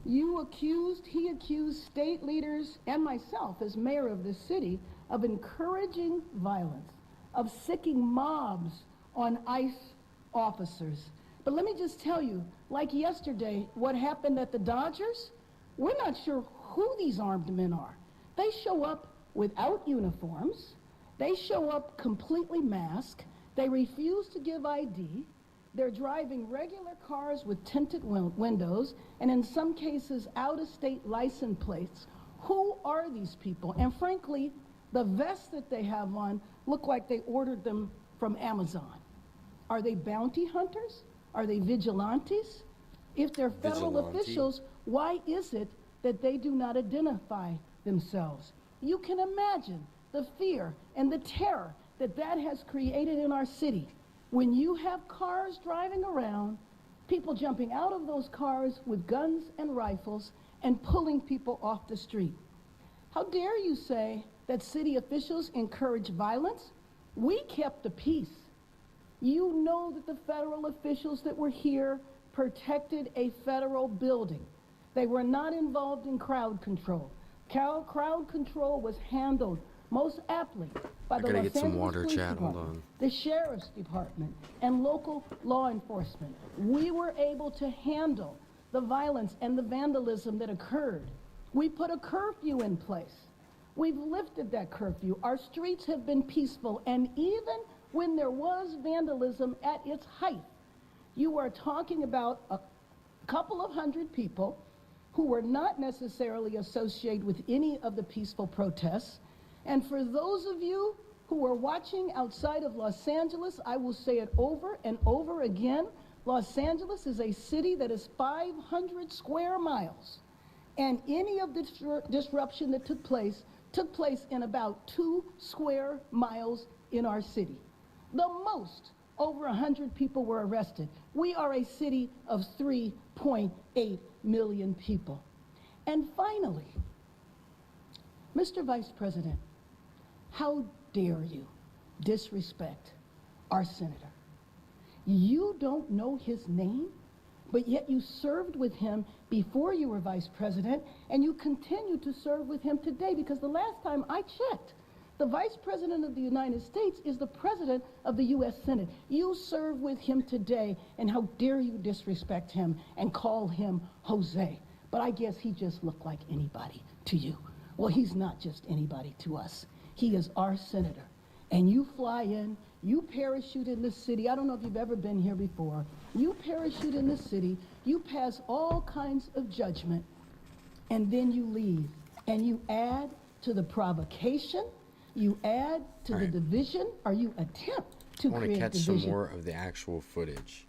He accused state leaders and myself as mayor of this city of encouraging violence, of sicking mobs on ICE officers. But let me just tell you, like yesterday, what happened at the Dodgers, we're not sure who these armed men are. They show up without uniforms. They show up completely masked. They refuse to give ID. They're driving regular cars with tinted windows, and in some cases, out-of-state license plates. Who are these people? And frankly, the vests that they have on look like they ordered them from Amazon. Are they bounty hunters? Are they vigilantes? If they're federal officials, why is it that they do not identify themselves? You can imagine the fear and the terror that that has created in our city. When you have cars driving around, people jumping out of those cars with guns and rifles and pulling people off the street. How dare you say that city officials encourage violence? We kept the peace. You know that the federal officials that were here protected a federal building. They were not involved in crowd control. Crowd control was handled most aptly by the Los Angeles Police Department, the Sheriff's Department, and local law enforcement. We were able to handle the violence and the vandalism that occurred. We put a curfew in place. We've lifted that curfew. Our streets have been peaceful, and even when there was vandalism at its height, you are talking about a couple of hundred people who were not necessarily associated with any of the peaceful protests. And for those of you who are watching outside of Los Angeles, I will say it over and over again. Los Angeles is a city that is 500 square miles. And any of the disruption that took place in about 2 square miles in our city. The most, over 100 people were arrested. We are a city of 3.8 million people. And finally, Mr. Vice President, how dare you disrespect our senator? You don't know his name, but yet you served with him before you were vice president, and you continue to serve with him today, because the last time I checked, the Vice President of the United States is the President of the U.S. Senate. You serve with him today, and how dare you disrespect him and call him Jose? But I guess he just looked like anybody to you. Well, he's not just anybody to us. He is our senator. And you fly in, you parachute in this city. I don't know if you've ever been here before. You parachute in this city, you pass all kinds of judgment, and then you leave. And you add to the provocation, you add to the division, or you attempt to create division. I want to catch some more of the actual footage.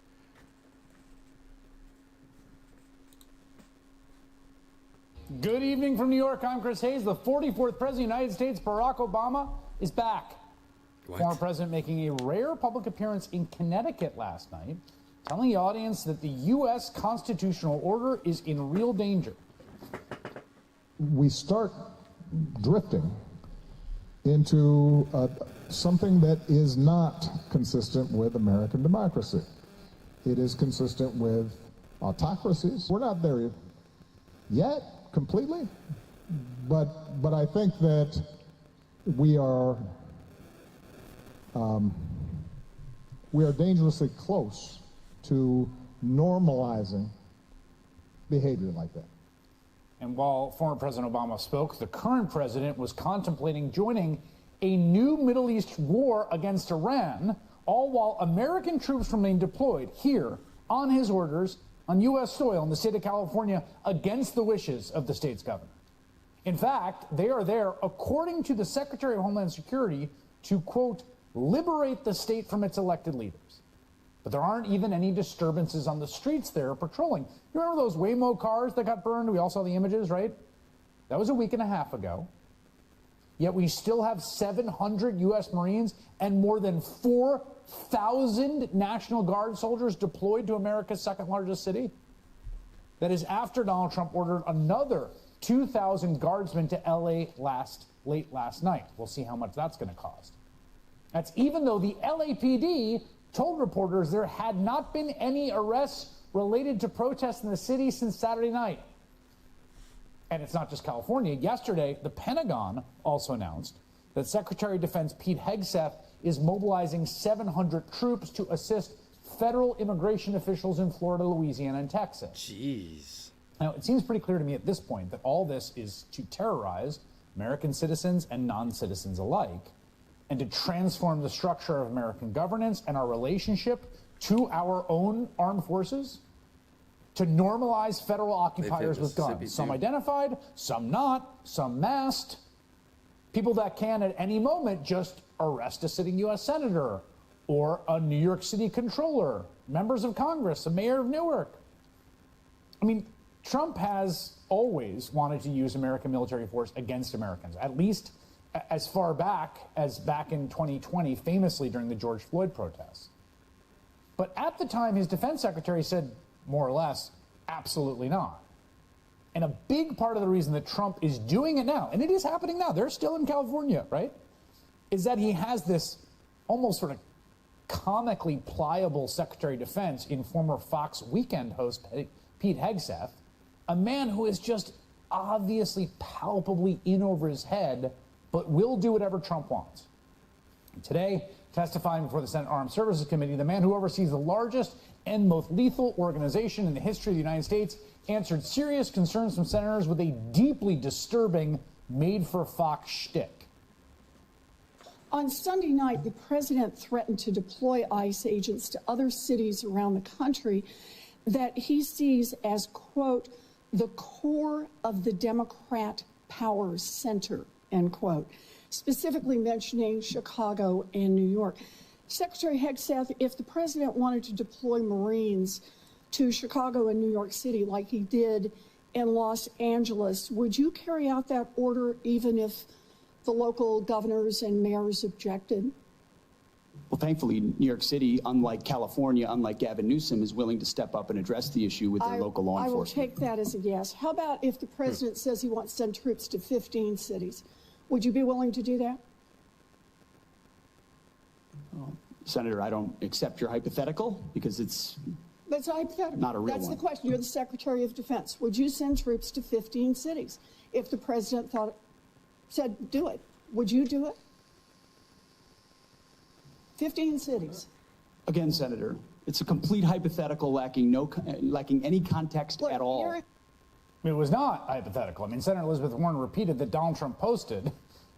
Good evening from New York. I'm Chris Hayes. The 44th President of the United States, Barack Obama, is back. Former president making a rare public appearance in Connecticut last night, telling the audience that the U.S. constitutional order is in real danger. We start drifting into something that is not consistent with American democracy. It is consistent with autocracies. We're not there yet completely, but I think that we are dangerously close to normalizing behavior like that. And while former President Obama spoke, the current president was contemplating joining a new Middle East war against Iran, all while American troops remain deployed here on his orders on U.S. soil in the state of California against the wishes of the state's governor. In fact, they are there, according to the Secretary of Homeland Security, to, quote, liberate the state from its elected leaders. But there aren't even any disturbances on the streets there patrolling. You remember those Waymo cars that got burned? We all saw the images, right? That was a week and a half ago. Yet we still have 700 U.S. Marines and more than 4,000 National Guard soldiers deployed to America's second largest city. That is after Donald Trump ordered another 2,000 guardsmen to L.A. late last night. We'll see how much that's going to cost. That's even though the LAPD told reporters there had not been any arrests related to protests in the city since Saturday night. And it's not just California. Yesterday, the Pentagon also announced that Secretary of Defense Pete Hegseth is mobilizing 700 troops to assist federal immigration officials in Florida, Louisiana, and Texas. Jeez. Now, it seems pretty clear to me at this point that all this is to terrorize American citizens and non-citizens alike, and to transform the structure of American governance and our relationship to our own armed forces, to normalize federal occupiers with guns. Some identified, some not, some masked. People that can at any moment just arrest a sitting U.S. senator or a New York City controller, members of Congress, a mayor of Newark. I mean, Trump has always wanted to use American military force against Americans, at least as far back as back in 2020, famously during the George Floyd protests. But at the time, his defense secretary said, more or less, absolutely not. And a big part of the reason that Trump is doing it now, and it is happening now, they're still in California, right, is that he has this almost sort of comically pliable Secretary of Defense in former Fox Weekend host Pete Hegseth, a man who is just obviously palpably in over his head, but will do whatever Trump wants. Today, testifying before the Senate Armed Services Committee, the man who oversees the largest and most lethal organization in the history of the United States answered serious concerns from senators with a deeply disturbing made-for-Fox shtick. On Sunday night, the president threatened to deploy ICE agents to other cities around the country that he sees as, quote, the core of the Democrat power center, end quote, specifically mentioning Chicago and New York. Secretary Hegseth, if the president wanted to deploy Marines to Chicago and New York City like he did in Los Angeles, would you carry out that order even if the local governors and mayors objected? Well, thankfully, New York City, unlike California, unlike Gavin Newsom, is willing to step up and address the issue with their local law enforcement. I will take that as a yes. How about if the president says he wants to send troops to 15 cities? Would you be willing to do that? Well, Senator, I don't accept your hypothetical because it's That's hypothetical. Not a real That's one. the question. You're the Secretary of Defense. Would you send troops to 15 cities if the president said do it? Would you do it? 15 cities. Again, Senator, it's a complete hypothetical lacking any context at all. It was not hypothetical. I mean, Senator Elizabeth Warren repeated that Donald Trump posted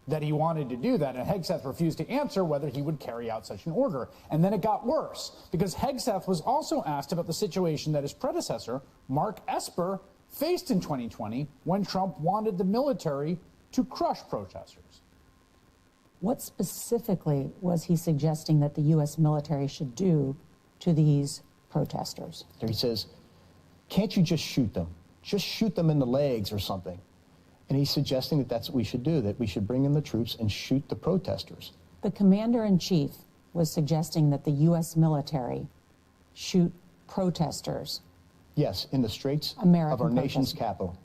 that he wanted to do that, and Hegseth refused to answer whether he would carry out such an order. And then it got worse, because Hegseth was also asked about the situation that his predecessor, Mark Esper, faced in 2020 when Trump wanted the military to crush protesters. What specifically was he suggesting that the U.S. military should do to these protesters? He says, can't you just shoot them? Just shoot them in the legs or something. And he's suggesting that that's what we should do, that we should bring in the troops and shoot the protesters. The commander-in-chief was suggesting that the U.S. military shoot protesters. Yes, in the streets of our nation's capital.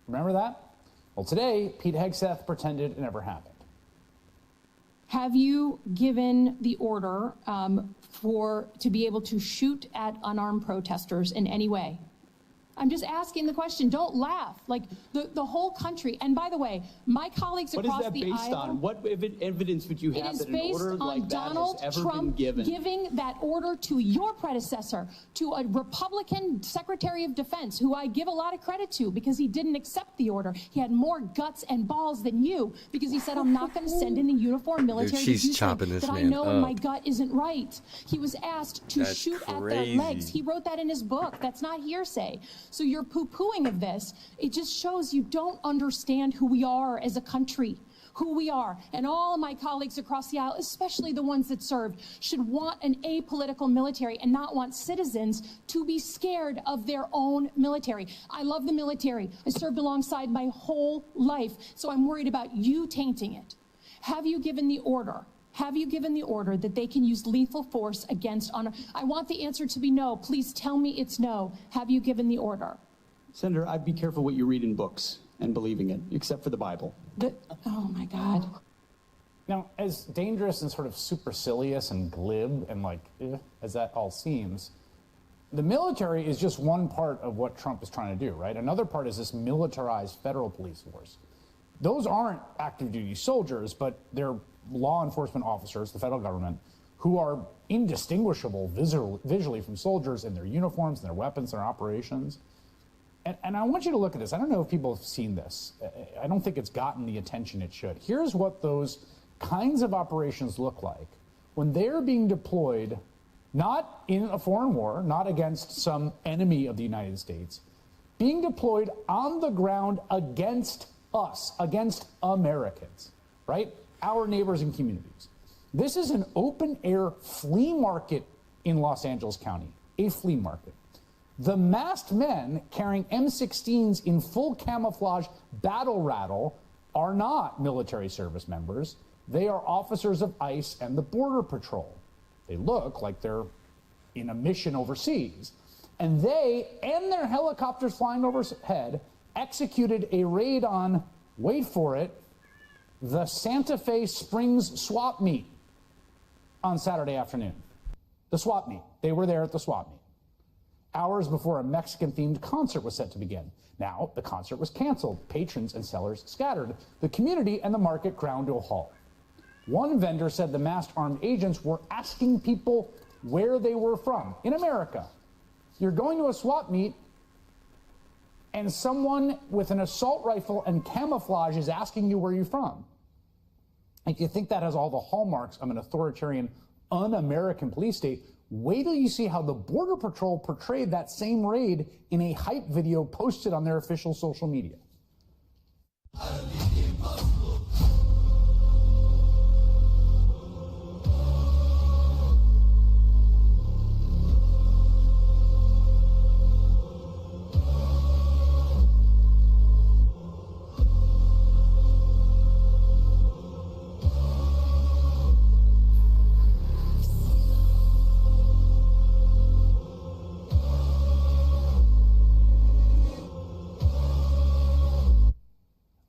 Remember that? Well, today, Pete Hegseth pretended it never happened. Have you given the order to be able to shoot at unarmed protesters in any way? I'm just asking the question. Don't laugh. Like the whole country. And by the way, my colleagues across the aisle. What is that based on? What evidence would you have that an order like that has ever been given? Giving that order to your predecessor, to a Republican Secretary of Defense, who I give a lot of credit to because he didn't accept the order. He had more guts and balls than you because he said, I'm not going to send in a uniformed military. Dude, she's chopping this that man I know up. my gut isn't right. He was asked to shoot at their legs. He wrote that in his book. That's not hearsay. So your poo-pooing of this, it just shows you don't understand who we are as a country. who we are, and all of my colleagues across the aisle, especially the ones that served, should want an apolitical military and not want citizens to be scared of their own military. I love the military. I served alongside my whole life, so I'm worried about you tainting it. Have you given the order? Have you given the order that they can use lethal force against honor? I want the answer to be no. Please tell me it's no. Have you given the order? Senator, I'd be careful what you read in books and believing it, except for the Bible. Oh, my God. Now, as dangerous and sort of supercilious and glib and as that all seems, the military is just one part of what Trump is trying to do, right? Another part is this militarized federal police force. Those aren't active duty soldiers, but they're law enforcement officers, the federal government, who are indistinguishable visually from soldiers in their uniforms, and their weapons, their operations. And I want you to look at this. I don't know if people have seen this. I don't think it's gotten the attention it should. Here's what those kinds of operations look like when they're being deployed, not in a foreign war, not against some enemy of the United States, being deployed on the ground against us, against Americans, right? Our neighbors and communities. This is an open-air flea market in Los Angeles County, a flea market. The masked men carrying M16s in full camouflage battle rattle are not military service members. They are officers of ICE and the Border Patrol. They look like they're in a mission overseas. And they and their helicopters flying overhead executed a raid on, wait for it, the Santa Fe Springs swap meet on Saturday afternoon. The swap meet. They were there at the swap meet, hours before a Mexican-themed concert was set to begin. Now, the concert was canceled. Patrons and sellers scattered. The community and the market ground to a halt. One vendor said the masked armed agents were asking people where they were from in America. You're going to a swap meet, and someone with an assault rifle and camouflage is asking you where you're from. If you think that has all the hallmarks of an authoritarian, un-American police state, wait till you see how the Border Patrol portrayed that same raid in a hype video posted on their official social media.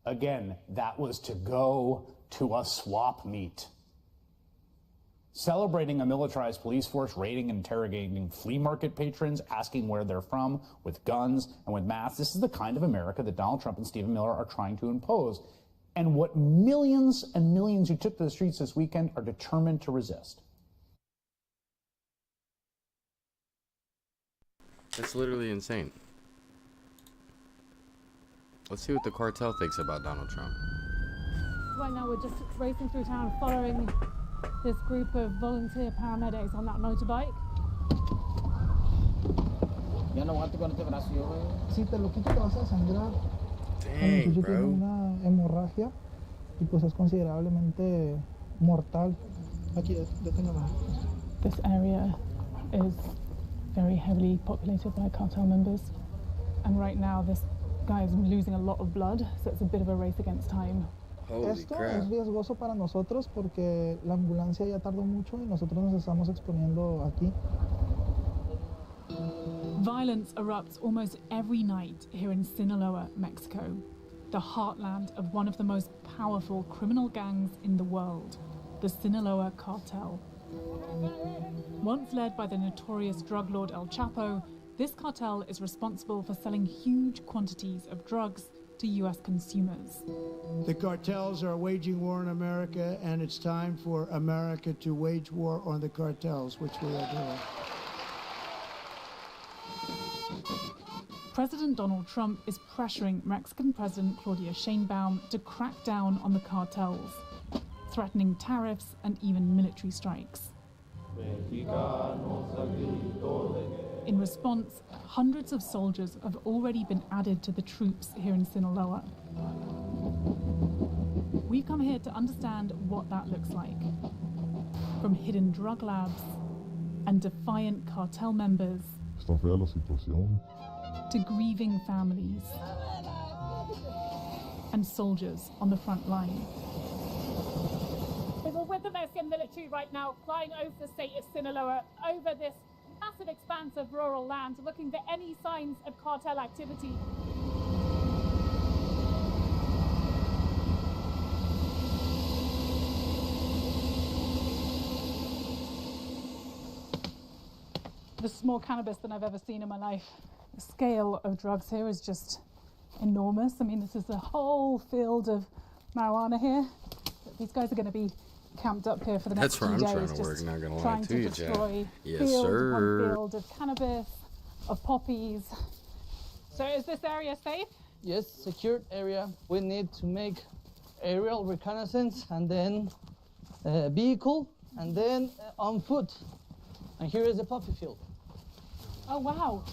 Again, that was to go to a swap meet. Celebrating a militarized police force raiding and interrogating flea market patrons, asking where they're from, with guns and with masks. This is the kind of America that Donald Trump and Stephen Miller are trying to impose, and what millions and millions who took to the streets this weekend are determined to resist. That's literally insane. Let's see what the cartel thinks about Donald Trump. Right now we're just racing through town following this group of volunteer paramedics on that motorbike. Ya no aguanto con este brazo yo, güey. Si te lo quito te vas a sangrar. Dang, bro. Tiene una hemorragia y pues es considerablemente mortal. Aquí, deténgame. This area is very heavily populated by cartel members, and right now this guy is losing a lot of blood, so it's a bit of a race against time. Holy Esto crap. es riesgoso para nosotros porque la ambulancia ya tardó mucho y nosotros nos estamos exponiendo aquí. Violence erupts almost every night here in Sinaloa, Mexico, the heartland of one of the most powerful criminal gangs in the world, the Sinaloa Cartel. Once led by the notorious drug lord El Chapo, this cartel is responsible for selling huge quantities of drugs to U.S. consumers. The cartels are waging war in America, and it's time for America to wage war on the cartels, which we are doing. President Donald Trump is pressuring Mexican President Claudia Sheinbaum to crack down on the cartels, threatening tariffs and even military strikes. In response, hundreds of soldiers have already been added to the troops here in Sinaloa. We've come here to understand what that looks like. From hidden drug labs and defiant cartel members Está fea la situación. to grieving families and soldiers on the front line. We're with the Mexican military right now, flying over the state of Sinaloa, over this massive expanse of rural land, looking for any signs of cartel activity. This is more cannabis than I've ever seen in my life. The scale of drugs here is just enormous. I mean, this is a whole field of marijuana here. These guys are going to be camped up here for the next few days. That's where I'm trying to work, not going to lie to you, Jack. Destroy Yes, field sir. upon field of cannabis, of poppies. So is this area safe? Yes, secured area. We need to make aerial reconnaissance and then vehicle and then on foot. And here is the poppy field. Oh, wow.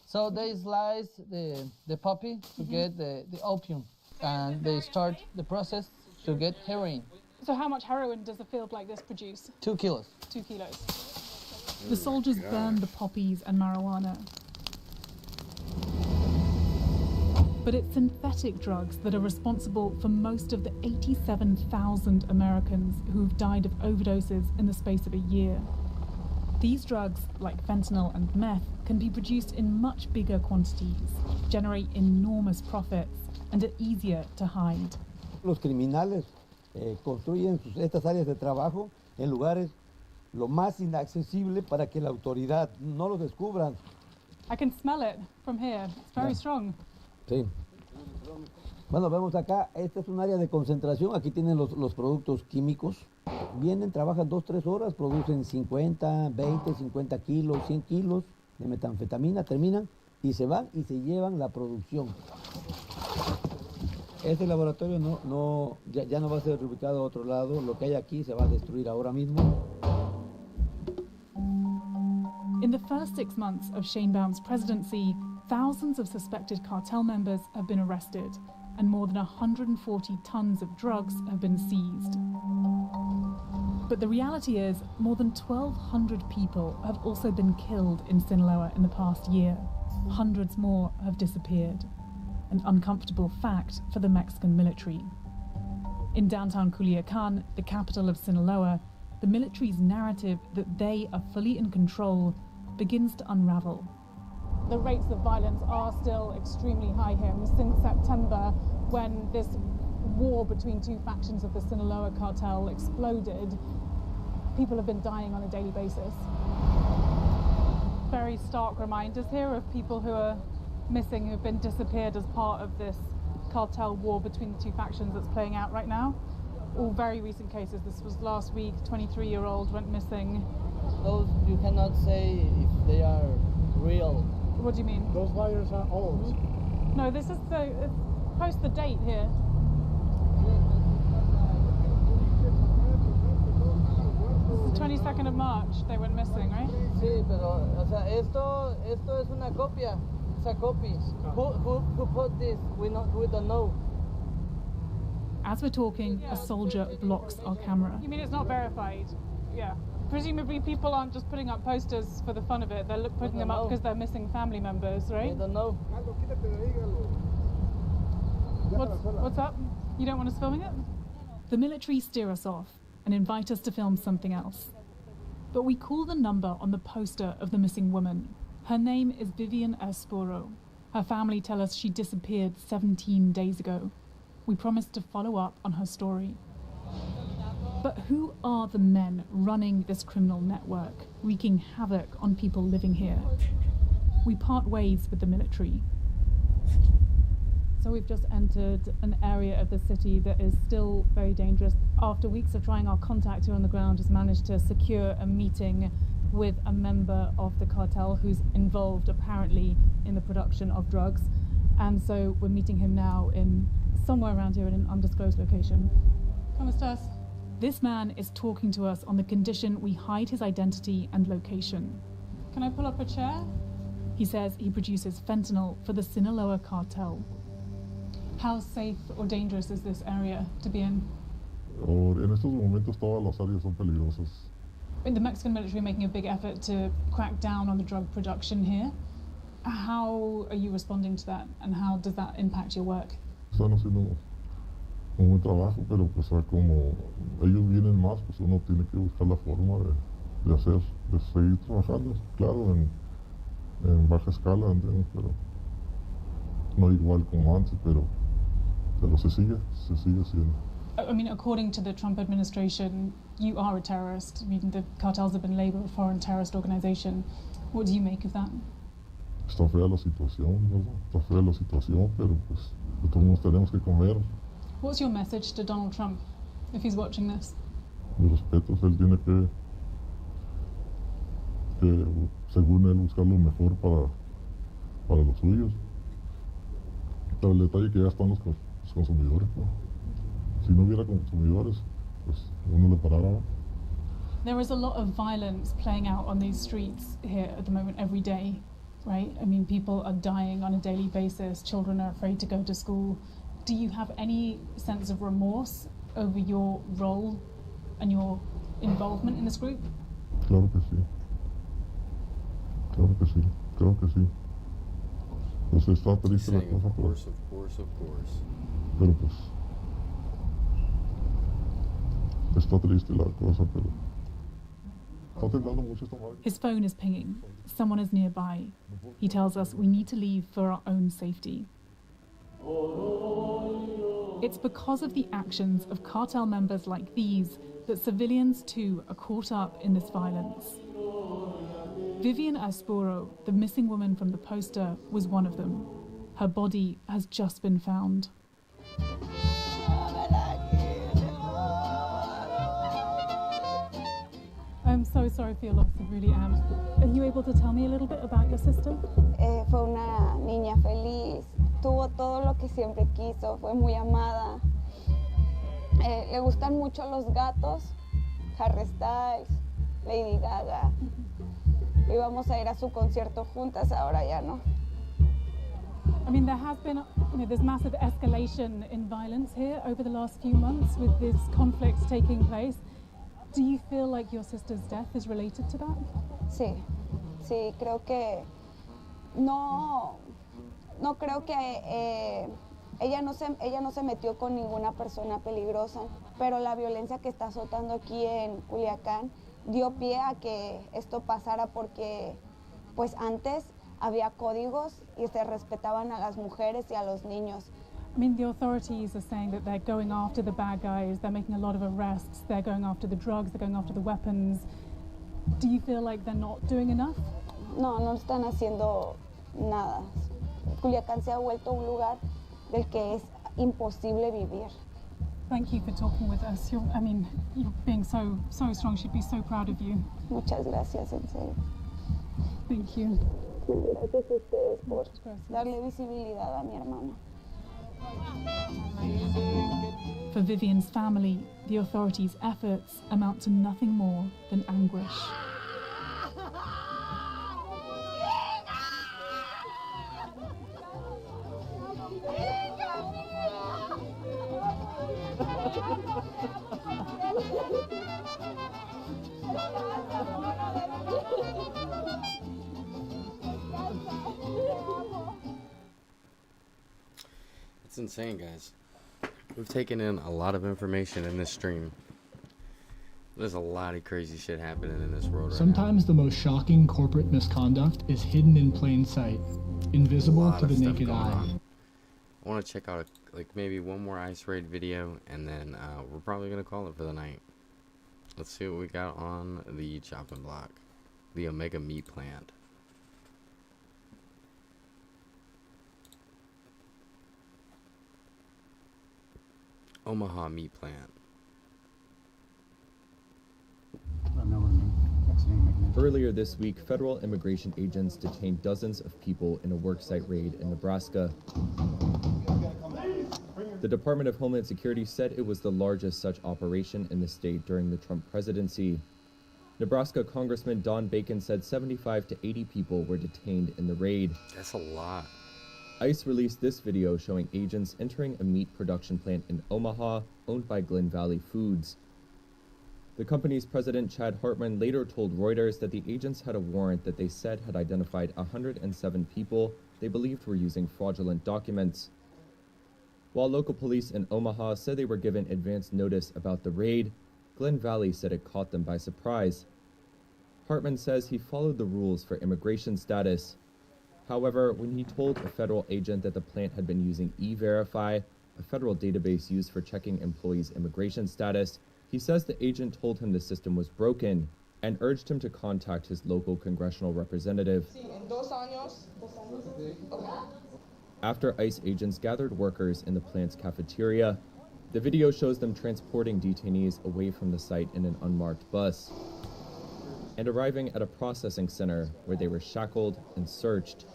So they slice the poppy to get the opium, and they start the process to get heroin. So how much heroin does a field like this produce? 2 kilos. 2 kilos. The soldiers burn the poppies and marijuana. But it's synthetic drugs that are responsible for most of the 87,000 Americans who've died of overdoses in the space of a year. These drugs, like fentanyl and meth, can be produced in much bigger quantities, generate enormous profits, and are easier to hide. Los criminales construyen estas áreas de trabajo en lugares lo más inaccesible para que la autoridad no los descubran. I can smell it from here. It's very strong. Sí. Bueno, vemos acá, esta es un área de concentración, aquí tienen los productos químicos. Vienen, trabajan 2-3 horas, producen 50, 20, 50 kilos, 100 kilos de metanfetamina, terminan y se van y se llevan la producción. Este laboratorio ya no va a ser reubicado a otro lado, lo que hay aquí se va a destruir ahora mismo. In the first 6 months of Sheinbaum's presidency, thousands of suspected cartel members have been arrested, and more than 140 tons of drugs have been seized. But the reality is, more than 1,200 people have also been killed in Sinaloa in the past year. Hundreds more have disappeared. An uncomfortable fact for the Mexican military. In downtown Culiacan, the capital of Sinaloa, the military's narrative that they are fully in control begins to unravel. The rates of violence are still extremely high here. Since September, when this war between two factions of the Sinaloa cartel exploded, people have been dying on a daily basis. Very stark reminders here of people who are missing, who've been disappeared as part of this cartel war between the two factions that's playing out right now. All very recent cases. This was last week, 23-year-old went missing. Those you cannot say if they are real. What do you mean? Those flyers are old. No, this is post the date here. This is the 22nd of March, they went missing, right? Sí, pero, o sea, esto es una copia. It's a copy. Who put this? We don't know. As we're talking, a soldier blocks our camera. You mean it's not verified? Yeah. Presumably people aren't just putting up posters for the fun of it. They're putting them up because they're missing family members, right? I don't know. What's up? You don't want us filming it? The military steer us off and invite us to film something else. But we call the number on the poster of the missing woman. Her name is Vivian Esporo. Her family tell us she disappeared 17 days ago. We promised to follow up on her story. But who are the men running this criminal network, wreaking havoc on people living here? We part ways with the military. So we've just entered an area of the city that is still very dangerous. After weeks of trying, our contact here on the ground has managed to secure a meeting with a member of the cartel who's involved apparently in the production of drugs. And so we're meeting him now in somewhere around here in an undisclosed location. ¿Cómo estás? This man is talking to us on the condition we hide his identity and location. Can I pull up a chair? He says he produces fentanyl for the Sinaloa cartel. How safe or dangerous is this area to be in? En estos momentos todas las áreas son peligrosas. The Mexican military are making a big effort to crack down on the drug production here. How are you responding to that, and how does that impact your work? Están haciendo un buen trabajo, pero pues como ellos vienen más, pues uno tiene que buscar la forma de seguir trabajando, claro, en baja escala, ¿entiendes? Pero no igual como antes, pero se sigue haciendo. I mean, according to the Trump administration, you are a terrorist. I mean, the cartels have been labeled a foreign terrorist organization. What do you make of that? Está fea la situación, ¿verdad? Está fea la situación, pero pues de todos modos tenemos que comer. What's your message to Donald Trump, if he's watching this? Mis respetos, él tiene que según él, buscar lo mejor para los suyos. Pero el detalle que ya están los consumidores, ¿no? Si no hubiera consumidores, pues uno le parara. There is a lot of violence playing out on these streets here at the moment every day, right? I mean, people are dying on a daily basis. Children are afraid to go to school. Do you have any sense of remorse over your role and your involvement in this group? Claro que sí. Claro que sí. Creo que sí. Pues está triste la cosa, of course. Pero pues está triste la cosa, pero está tentando mucho esta madre. His phone is pinging. Someone is nearby. He tells us we need to leave for our own safety. It's because of the actions of cartel members like these that civilians too are caught up in this violence. Vivian Aspuro, the missing woman from the poster, was one of them. Her body has just been found. I'm so sorry for your loss, I really am. Are you able to tell me a little bit about your sister? Fue una niña feliz, tuvo todo lo que siempre quiso, fue muy amada. Le gustan mucho los gatos, Harry Styles, Lady Gaga. Íbamos a ir a su concierto juntas, ahora ya no. I mean, there has been, this massive escalation in violence here over the last few months with this conflict taking place. Do you feel like your sister's death is related to that? Sí, creo que no creo que ella no se metió con ninguna persona peligrosa, pero la violencia que está azotando aquí en Culiacán dio pie a que esto pasara porque pues antes había códigos y se respetaban a las mujeres y a los niños. I mean, the authorities are saying that they're going after the bad guys, they're making a lot of arrests, they're going after the drugs, they're going after the weapons. Do you feel like they're not doing enough? No están haciendo nada. Culiacán se ha vuelto un lugar del que es imposible vivir. Thank you for talking with us. You're being so strong. She'd be so proud of you. Muchas gracias, en serio. Thank you. Gracias a ustedes por darle visibilidad a mi hermana. For Vivian's family, the authorities' efforts amount to nothing more than anguish. It's insane, guys. We've taken in a lot of information in this stream. There's a lot of crazy shit happening in this world right Sometimes the most shocking corporate misconduct is hidden in plain sight, invisible to the naked eye. I want to check out maybe one more ice raid video, and then we're probably gonna call it for the night. Let's see what we got on the chopping block. The Omega Meat Plant. Omaha Meat Plant. Earlier this week, federal immigration agents detained dozens of people in a worksite raid in Nebraska. The Department of Homeland Security said it was the largest such operation in the state during the Trump presidency. Nebraska Congressman Don Bacon said 75 to 80 people were detained in the raid. That's a lot. ICE released this video showing agents entering a meat production plant in Omaha, owned by Glen Valley Foods. The company's president, Chad Hartman, later told Reuters that the agents had a warrant that they said had identified 107 people they believed were using fraudulent documents. While local police in Omaha said they were given advance notice about the raid, Glen Valley said it caught them by surprise. Hartman says he followed the rules for immigration status. However, when he told a federal agent that the plant had been using E-Verify, a federal database used for checking employees' immigration status, he says the agent told him the system was broken and urged him to contact his local congressional representative. After ICE agents gathered workers in the plant's cafeteria, the video shows them transporting detainees away from the site in an unmarked bus and arriving at a processing center where they were shackled and searched.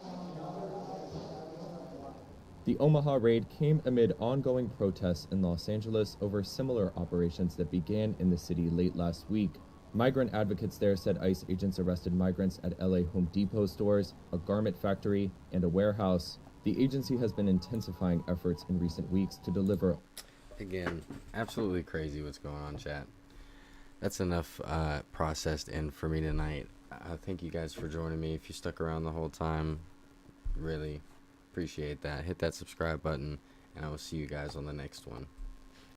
The Omaha raid came amid ongoing protests in Los Angeles over similar operations that began in the city late last week. Migrant advocates there said ICE agents arrested migrants at LA Home Depot stores, a garment factory, and a warehouse. The agency has been intensifying efforts in recent weeks to deliver. Again, absolutely crazy what's going on, chat. That's enough processed in for me tonight. Thank you guys for joining me. If you stuck around the whole time, really appreciate that. Hit that subscribe button, and I will see you guys on the next one.